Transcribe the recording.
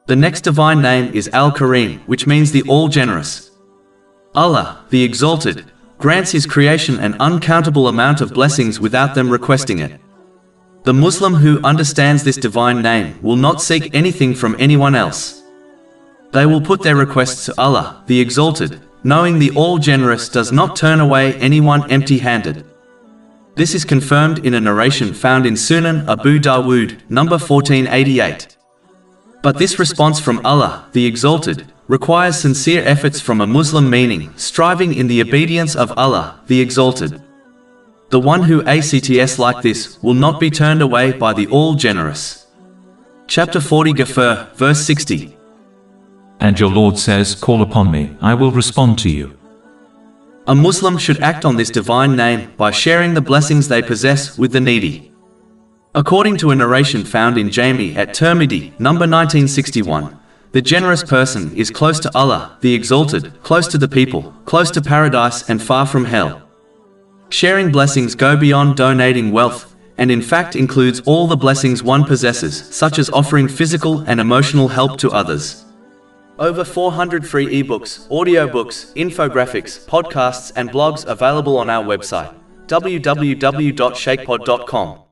The next divine name is Al-Kareem, which means the All-Generous. Allah, the Exalted, grants His creation an uncountable amount of blessings without them requesting it. The Muslim who understands this divine name will not seek anything from anyone else. They will put their requests to Allah, the Exalted, knowing the All-Generous does not turn away anyone empty-handed. This is confirmed in a narration found in Sunan Abu Dawood, number 1488. But this response from Allah, the Exalted, requires sincere efforts from a Muslim, meaning striving in the obedience of Allah, the Exalted. The one who acts like this will not be turned away by the All-Generous. Chapter 40 Ghafir, verse 60. And your Lord says, "Call upon me, I will respond to you." A Muslim should act on this divine name by sharing the blessings they possess with the needy. According to a narration found in Jami at Tirmidhi, number 1961, the generous person is close to Allah, the Exalted, close to the people, close to paradise and far from hell. Sharing blessings go beyond donating wealth, and in fact includes all the blessings one possesses, such as offering physical and emotional help to others. Over 400 free ebooks, audiobooks, infographics, podcasts and blogs available on our website, www.shaykhpod.com.